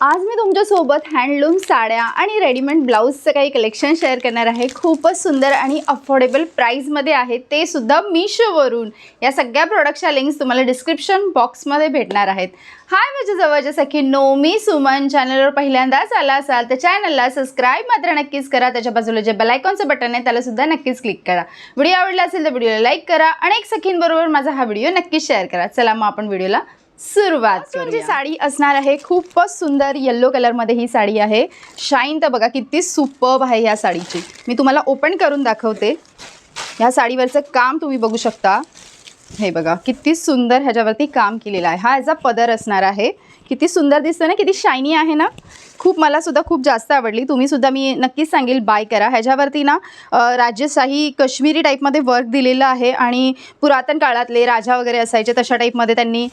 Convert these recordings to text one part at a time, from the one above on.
आज मी तुमच्यासोबत हँडलूम साड्या आणि रेडीमेड ब्लाऊजचं काही कलेक्शन शेअर करणार आहे। खूपच सुंदर आणि अफोर्डेबल प्राईसमध्ये आहे, ते सुद्धा मीशोवरून। या सगळ्या प्रोडक्टच्या लिंक्स तुम्हाला डिस्क्रिप्शन बॉक्समध्ये भेटणार आहेत। हाय माझ्या जवळच्या सखींनो, मी सुमन। चॅनलवर पहिल्यांदाच आला असाल तर चॅनलला सबस्क्राईब मात्र नक्कीच करा। त्याच्या बाजूला जे बेल आयकॉनचं बटन आहे त्याला सुद्धा नक्कीच क्लिक करा। व्हिडिओ आवडला असेल तर व्हिडिओला लाईक करा आणि एक सखींबरोबर माझा हा व्हिडिओ नक्कीच शेअर करा। चला मग आपण व्हिडिओला सुरुवात करूया। साडी असणार आहे खूपच सुंदर येलो कलर मध्ये ही साडी आहे। शाईन तर बघा किती सुपर्ब आहे या साडीची। मी तुम्हाला ओपन करून दाखवते। या साडीवरचं काम तुम्ही बघू शकता। हे बघा किती सुंदर ह्याच्यावरती काम केलेलं आहे। हा याचा पदर असणार आहे। किती सुंदर दिसतं ना, किती शायनी आहे ना। खूप मला सुद्धा खूप जास्त आवडली। तुम्ही सुद्धा मी नक्कीच सांगेल बाय करा। ह्याच्यावरती ना राजशाही काश्मीरी टाईपमध्ये वर्क दिलेलं आहे आणि पुरातन काळातले राजा वगैरे असायचे तशा टाईपमध्ये त्यांनी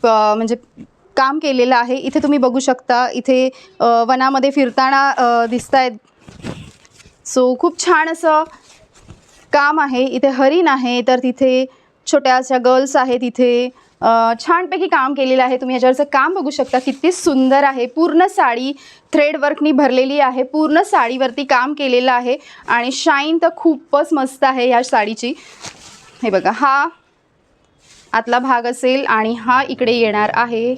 म्हणजे काम केलेलं आहे। इथे तुम्ही बघू शकता, इथे वनामध्ये फिरताना दिसतायत। सो खूप छान असं काम आहे। इथे हरिण आहे, तर तिथे छोट्याशा गर्ल्स आहेत। इथे छानपैकी काम केलेलं आहे। तुम्ही याच्यावरचं काम बघू शकता, किती सुंदर आहे। पूर्ण साडी थ्रेड वर्कनी भरलेली आहे। पूर्ण साडीवरती काम केलेलं आहे आणि शाईन तर खूपच मस्त आहे या साडीची। हे बघा, हा आतला भाग असेल आणि हा इकडे येणार आहे।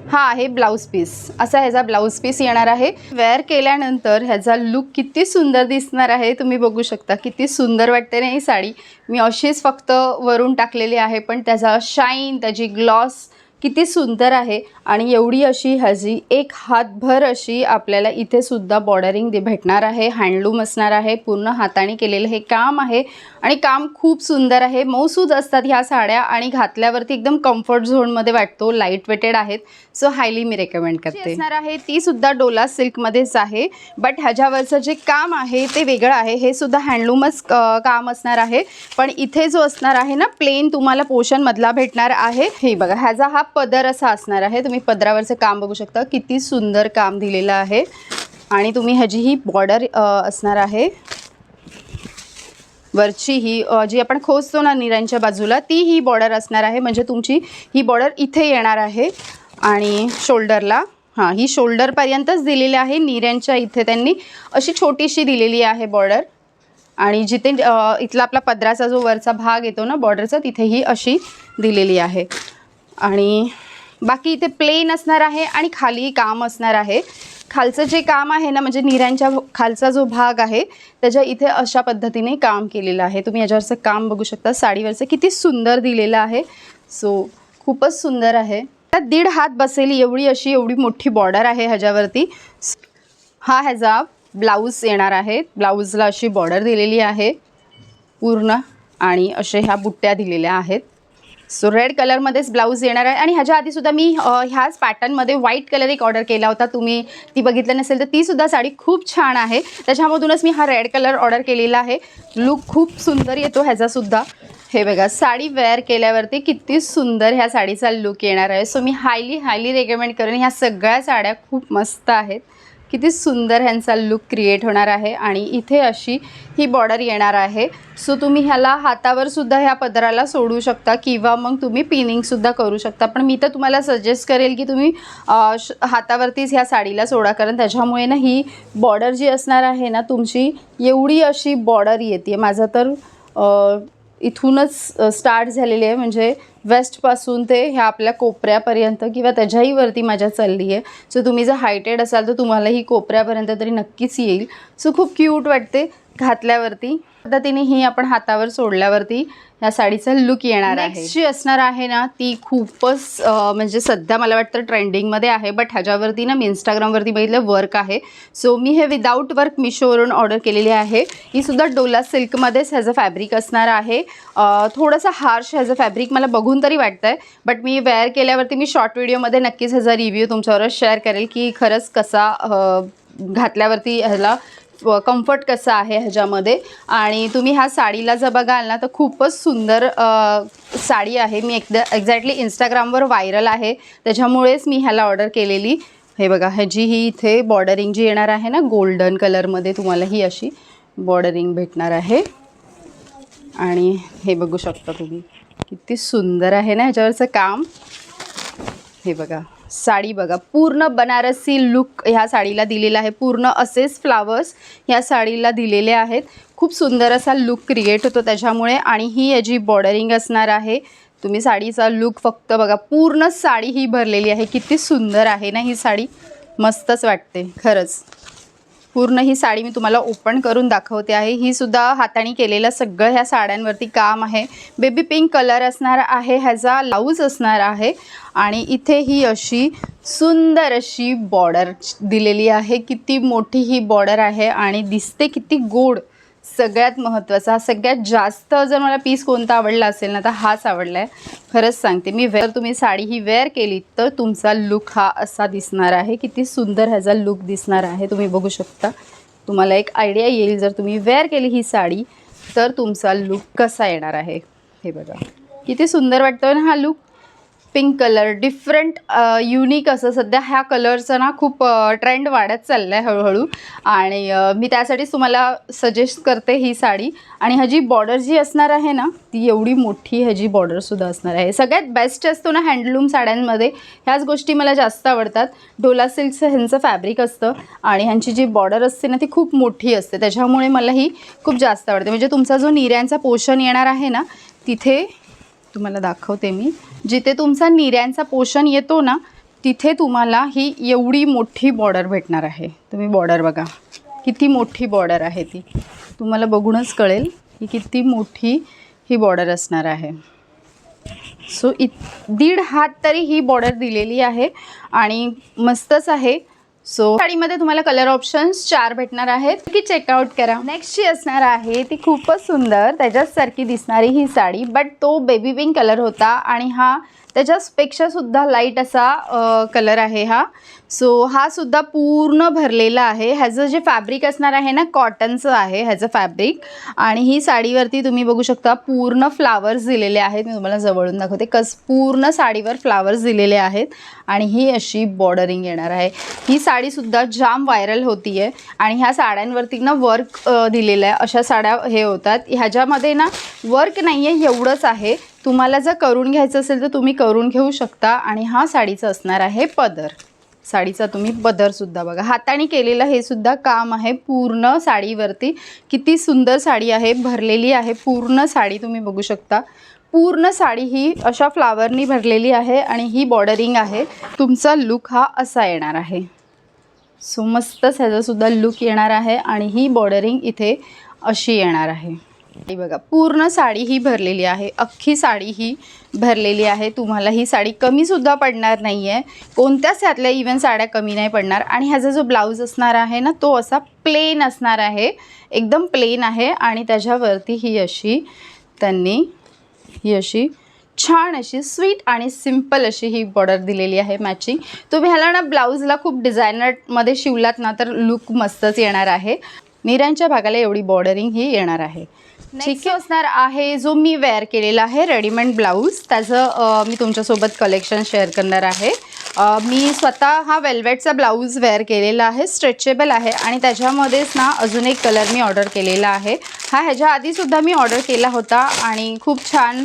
हा आहे ब्लाउज पीस। असा ह्याचा ब्लाउज पीस येणार आहे। वेअर केल्यानंतर ह्याचा लुक किती सुंदर दिसणार आहे तुम्ही बघू शकता। किती सुंदर वाटते ना ही साडी। मी अशीच फक्त वरून टाकलेली आहे, पण त्याचा शाईन, त्याची ग्लॉस किती सुंदर आहे। आणि एवढी अशी ह्याची एक हातभर अशी आपल्याला इथे सुद्धा बॉर्डरिंग भेटणार आहे। हँडलूम असणार आहे। पूर्ण हाताने केलेलं हे काम आहे आणि काम खूप सुंदर आहे। मऊसूद असतात ह्या साड्या आणि घातल्यावरती एकदम कम्फर्ट झोनमध्ये वाटतो। लाईट वेटेड आहेत, सो हायली मी रेकमेंड करते। असणार आहे ती सुद्धा डोला सिल्कमध्येच आहे, बट ह्याच्यावरचं जे काम आहे ते वेगळं आहे। हे सुद्धा हँडलूमच काम असणार आहे, पण इथे जो असणार आहे ना प्लेन तुम्हाला पोर्शनमधला भेटणार आहे। हे बघा, ह्याचा हा पदर असा असणार आहे। तुम्ही पदरावरचं काम बघू शकता, किती सुंदर काम दिलेलं आहे। आणि तुम्ही ह्याची ही बॉर्डर असणार आहे वरची, ही जी आपण खोचतो ना निरांच्या बाजूला, ती ही बॉर्डर असणार आहे। म्हणजे तुमची ही बॉर्डर इथे येणार आहे आणि शोल्डरला ही शोल्डरपर्यंतच दिलेली आहे। निऱ्यांच्या इथे त्यांनी अशी छोटीशी दिलेली आहे बॉर्डर आणि जिथे इथला आपला पदराचा जो वरचा भाग येतो ना बॉर्डरचा, तिथेही अशी दिलेली आहे। आणि बाकी इथे प्लेन असणार आहे आणि खाली काम असणार आहे। खालचं जे काम आहे ना, म्हणजे निऱ्यांच्या खालचा जो भाग आहे त्याच्या इथे अशा पद्धतीने काम केलेलं आहे। तुम्ही याच्यावरचं काम बघू शकता। साडीवरचं किती सुंदर दिलेलं आहे। सो खूपच सुंदर आहे। 1.5 हात बसेल एवढी मोठी बॉर्डर आहे ह्याच्यावरती। हा ह्याचा ब्लाऊज येणार आहे। ब्लाऊजला अशी बॉर्डर दिलेली आहे पूर्ण आणि अशा ह्या बुट्ट्या दिलेल्या आहेत। सो रेड कलरमध्येच ब्लाऊज येणार आहे। आणि ह्याच्या आधीसुद्धा मी ह्याच पॅटर्नमध्ये व्हाईट कलर एक ऑर्डर केला होता। तुम्ही ती बघितलं नसेल तर तीसुद्धा साडी खूप छान आहे। त्याच्यामधूनच मी हा रेड कलर ऑर्डर केलेला आहे। लुक खूप सुंदर येतो ह्याचासुद्धा। हे बघा, साडी वेअर केल्यावरती किती सुंदर ह्या साडीचा लुक येणार आहे। सो मी हायली रेकमेंड करेन। ह्या सगळ्या साड्या खूप मस्त आहेत। किती सुंदर ह्यांचा लुक क्रिएट होणार आहे आणि इथे अशी ही बॉर्डर येणार आहे। सो तुम्ही ह्याला हातावर सुद्धा ह्या पदराला सोडू शकता किंवा मग तुम्ही पिनिंगसुद्धा करू शकता, पण मी तर तुम्हाला सजेस्ट करेल की तुम्ही हातावरतीच ह्या साडीला सोडा, कारण त्याच्यामुळे ना ही बॉर्डर जी असणार आहे ना तुमची, एवढी अशी बॉर्डर येते। माझं तर इथूनच स्टार्ट झालेली आहे, म्हणजे वेस्टपासून ते ह्या आपल्या कोपऱ्यापर्यंत किंवा त्याच्याही वरती माझ्या चालली आहे। सो तुम्ही जर हायटेड असाल तर तुम्हाला ही कोपऱ्यापर्यंत तरी नक्कीच येईल। सो खूप क्यूट वाटते घातल्यावरती। पद्धतीने ही आपण हातावर सोडल्यावरती ह्या साडीचा लुक येणार आहे। नेक्स्ट जी असणार आहे ना ती खूपच म्हणजे सध्या मला वाटतं ट्रेंडिंगमध्ये आहे, बट ह्याच्यावरती ना मी इंस्टाग्रामवरती बघितलं वर्क आहे। सो मी हे विदाऊट वर्क मिशोवरून ऑर्डर केलेली आहे। ही सुद्धा डोला सिल्कमध्येच ह्याचं फॅब्रिक असणार आहे। थोडंसं हार्श ह्याचं फॅब्रिक मला बघून तरी वाटतं आहे, बट मी वेअर केल्यावरती मी शॉर्ट व्हिडिओमध्ये नक्कीच ह्याचा रिव्ह्यू तुमच्याबरोबर शेअर करेल की खरंच कसा घातल्यावरती ह्याला कम्फर्ट कसं आहे ह्याच्यामध्ये। आणि तुम्ही ह्या साडीला जर बघाल ना तर खूपच सुंदर साडी आहे। मी एक्झॅक्टली इंस्टाग्रामवर व्हायरल आहे, त्याच्यामुळेच मी ह्याला ऑर्डर केलेली। हे बघा, ह्याची ही इथे बॉर्डरिंग जी येणार आहे ना गोल्डन कलरमध्ये, तुम्हाला ही अशी बॉर्डरिंग भेटणार आहे। आणि हे बघू शकता तुम्ही, किती सुंदर आहे ना ह्याच्यावरचं काम। हे बघा, साडी बघा, पूर्ण बनारसी लुक ह्या साडीला दिलेला आहे. पूर्ण असेच फ्लावर्स ह्या साडीला दिलेले आहेत. खूप सुंदर असा लुक क्रिएट होतो त्याच्यामुळे. आणि ही याची बॉर्डरिंग असणार आहे. तुम्ही साडीचा लुक फक्त बघा, पूर्ण साडी ही भरलेली आहे. किती सुंदर आहे ना ही साडी, मस्तच वाटते खरंच. पूर्ण ही साडी मी तुम्हाला ओपन करून दाखवते आहे. ही सुद्धा हाताने केलेलं सगळं ह्या साड्यांवरती काम आहे. बेबी पिंक कलर असणार आहे, ह्याचा ब्लाऊज असणार आहे. आणि इथे ही अशी सुंदर अशी बॉर्डर दिलेली आहे. किती मोठी ही बॉर्डर आहे आणि दिसते किती गोड. सगळ्यात महत्त्वाचा, सगळ्यात जास्त जर मला पीस कोणता आवडला असेल ना तर हाच आवडला आहे. खरंच सांगते मी. तुम्ही साडी ही वेअर केली तर तुमचा लुक हा असा दिसणार आहे. किती सुंदर ह्याचा लुक दिसणार आहे, तुम्ही बघू शकता. तुम्हाला एक आयडिया येईल जर तुम्ही वेअर केली ही साडी तर तुमचा लुक कसा येणार आहे. हे बघा किती सुंदर वाटतो ना हा look. Pink colour different unique असं सध्या ह्या कलरचं ना खूप ट्रेंड वाढत चाललं आहे हळूहळू. आणि मी त्यासाठीच तुम्हाला सजेस्ट करते ही साडी. आणि ह्याची बॉर्डर जी असणार आहे ना ती एवढी मोठी ह्याची बॉर्डरसुद्धा असणार आहे. सगळ्यात बेस्ट असतो ना हँडलूम साड्यांमध्ये ह्याच गोष्टी मला जास्त आवडतात. डोला सिल्कचं ह्यांचं फॅब्रिक असतं आणि ह्यांची जी बॉर्डर असते ना ती खूप मोठी असते, त्याच्यामुळे मला ही खूप जास्त आवडते. म्हणजे तुमचा जो निर्यांचा पोर्शन येणार आहे ना तिथे तुम्हाला दाखवते मी, जिथे तुमचा निर्यांचा पोर्शन येतो ना तिथे तुम्हाला ही एवढी मोठी बॉर्डर भेटणार आहे. तुम्ही बॉर्डर बघा किती मोठी बॉर्डर आहे, ती तुम्हाला बघूनच कळेल की किती मोठी ही बॉर्डर असणार आहे. सो 1.5 हात तरी ही बॉर्डर दिलेली आहे आणि मस्तच आहे. सो साडीमध्ये तुम्हाला कलर ऑप्शन्स 4 भेटणार आहेत की चेकआउट करा. नेक्स्टची असणार आहे ती खूपच सुंदर त्याच्यासारखी दिसणारी ही साडी, बट तो बेबी पिंक कलर होता आणि हा त्याच्यापेक्षा सुद्धा लाईट असा कलर आहे हा. सो हा सुद्धा पूर्ण भरलेला आहे. ह्याचं जे फॅब्रिक असणार आहे ना कॉटनचं आहे ह्याचं फॅब्रिक. आणि ही साडीवरती तुम्ही बघू शकता पूर्ण फ्लावर्स दिलेले आहेत. मी तुम्हाला जवळून दाखवते पूर्ण साडीवर फ्लावर्स दिलेले आहेत आणि ही अशी बॉर्डरिंग येणार आहे. ही साडीसुद्धा जाम व्हायरल होती आहे आणि ह्या साड्यांवरती ना वर्क दिलेलं आहे. अशा साड्या हे होतात. ह्याच्यामध्ये ना वर्क नाही आहे एवढंच आहे. तुम्हाला जर करून घ्यायचं असेल तर तुम्ही करून घेऊ शकता. आणि हा साडीचा असणार आहे पदर. साडीचा तुम्ही पदरसुद्धा बघा हाताने केलेलं हे सुद्धा काम आहे पूर्ण साडीवरती. किती सुंदर साडी आहे, भरलेली आहे पूर्ण साडी. तुम्ही बघू शकता पूर्ण साडी ही अशा फ्लावरनी भरलेली आहे आणि ही बॉर्डरिंग आहे. तुमचा लुक हा असा येणार आहे. सो मस्तच ह्याचासुद्धा लुक येणार आहे आणि ही बॉर्डरिंग इथे अशी येणार आहे. बघा पूर्ण साडी ही भरलेली आहे, अख्खी साडी ही भरलेली आहे. तुम्हाला ही साडी कमीसुद्धा पडणार नाही आहे. कोणत्याच ह्यातल्या इवन साड्या कमी नाही पडणार. आणि ह्याचा जो ब्लाऊज असणार आहे ना तो असा प्लेन असणार आहे, एकदम प्लेन आहे. आणि त्याच्यावरती ही अशी त्यांनी ही अशी छान अशी स्वीट आणि सिंपल अशी ही बॉर्डर दिलेली आहे मॅचिंग. तुम्ही ह्याला ना ब्लाऊजला खूप डिझायनरमध्ये शिवलात ना तर लुक मस्तच येणार आहे. निऱ्यांच्या भागाला एवढी बॉर्डरिंग ही येणार आहे. ठीक असणार आहे जो मी वेअर केलेला आहे रेडीमेड ब्लाऊज, त्याचं मी तुमच्यासोबत कलेक्शन शेअर करणार आहे. मी स्वतः हा वेल्वेटचा ब्लाऊज वेअर केलेला आहे, स्ट्रेचेबल आहे. आणि त्याच्यामध्येच ना अजून एक कलर मी ऑर्डर केलेला आहे. हा ह्याच्या आधीसुद्धा मी ऑर्डर केला होता आणि खूप छान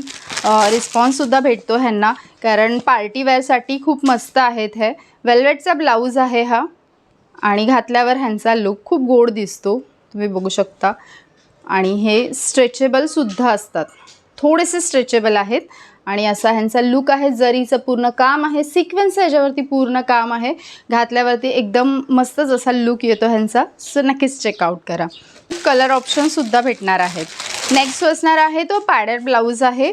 रिस्पॉन्ससुद्धा भेटतो ह्यांना, कारण पार्टीवेअरसाठी खूप मस्त आहेत. हे वेल्वेटचा ब्लाऊज आहे हा आणि घातल्यावर ह्यांचा लुक खूप गोड दिसतो, तुम्ही बघू शकता. आणि हे स्ट्रेचेबलसुद्धा असतात, थोडेसे स्ट्रेचेबल आहेत. आणि असा ह्यांचा लुक आहे. जरीचं पूर्ण काम आहे, सिक्वेन्स ह्याच्यावरती पूर्ण काम आहे. घातल्यावरती एकदम मस्तच असा लुक येतो ह्यांचा. सो नक्कीच चेकआउट करा. कलर ऑप्शनसुद्धा भेटणार आहेत. नेक्स्ट असणार आहे तो पॅडेड ब्लाऊज आहे.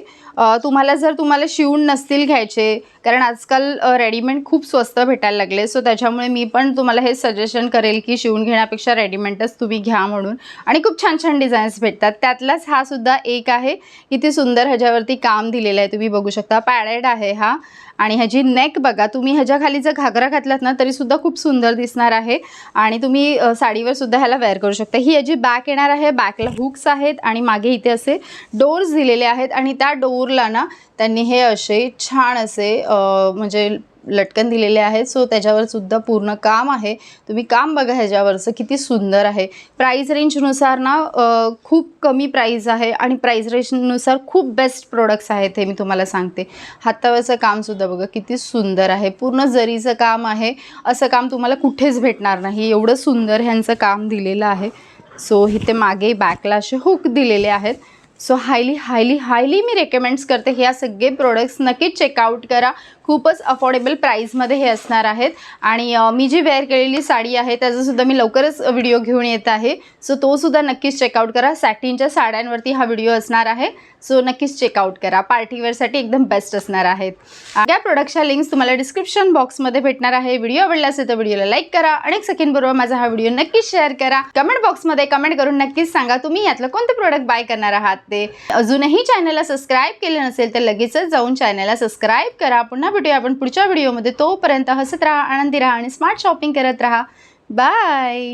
तुम्हाला जर तुम्हाला शिवून नसतील घ्यायचे, कारण आजकाल रेडीमेड खूप स्वस्त भेटायला लागले, सो त्याच्यामुळे मी पण तुम्हाला हे सजेशन करेल की शिवून घेण्यापेक्षा रेडीमेडच तुम्ही घ्या म्हणून. आणि खूप छान छान डिझाईन्स भेटतात. त्यातलाच हा सुद्धा एक आहे. किती सुंदर ह्याच्यावरती काम दिलेलं आहे, तुम्ही बघू शकता. पॅडेड आहे हा. आणि ह्याची नेक बघा, तुम्ही ह्याच्या खाली जर घागरा घातलात ना तरीसुद्धा खूप सुंदर दिसणार आहे. आणि तुम्ही साडीवर सुद्धा ह्याला वेअर करू शकता. ही याची बॅक येणार आहे. बॅकला हुक्स आहेत आणि मागे इथे असे डोर्स दिलेले आहेत. आणि त्या डोरला ना त्यांनी हे असे छान असे म्हणजे लटकन दिलेले आहेत. सो त्याच्यावर सुद्धा पूर्ण काम आहे. तुम्ही काम बघा ह्याच्यावरचं किती सुंदर आहे. प्राईस रेंजनुसार ना खूप कमी प्राईस आहे आणि प्राईस रेंजनुसार खूप बेस्ट प्रोडक्ट्स आहेत हे मी तुम्हाला सांगते. हातावरचं कामसुद्धा बघा किती सुंदर आहे. पूर्ण जरीचं काम आहे. असं काम तुम्हाला कुठेच भेटणार नाही. एवढं सुंदर ह्यांचं काम दिलेलं आहे. सो इथे मागे बॅकला असे हुक दिलेले आहेत. सो हायली मी रेकमेंड्स करते. ह्या सगळे प्रोडक्ट्स नक्कीच चेकआउट करा. खूपच अफोर्डेबल प्राईसमध्ये हे असणार आहेत. आणि मी जी वेअर केलेली साडी आहे त्याचासुद्धा मी लवकरच व्हिडिओ घेऊन येत आहे. सो तोसुद्धा नक्कीच चेकआउट करा. सॅटिनच्या साड्यांवरती हा व्हिडिओ असणार आहे. सो नक्कीच चेकआउट करा. पार्टीवेअरसाठी एकदम बेस्ट असणार आहेत. या प्रोडक्टच्या लिंक्स तुम्हाला डिस्क्रिप्शन बॉक्समध्ये भेटणार आहे. व्हिडिओ आवडला असेल तर व्हिडिओला लाईक करा आणि एक सेकंडबरोबर माझा हा व्हिडिओ नक्कीच शेअर करा. कमेंट बॉक्समध्ये कमेंट करून नक्कीच सांगा तुम्ही यातलं कोणते प्रोडक्ट बाय करणार आहात ते. अजूनही चॅनलला सबस्क्राईब केले नसेल तर लगेचच जाऊन चॅनलला सबस्क्राईब करा. पुन्हा भेटूया आपण पुढच्या व्हिडिओमध्ये. तोपर्यंत हसत राहा, आनंदी राहा आणि स्मार्ट शॉपिंग करत राहा. बाय.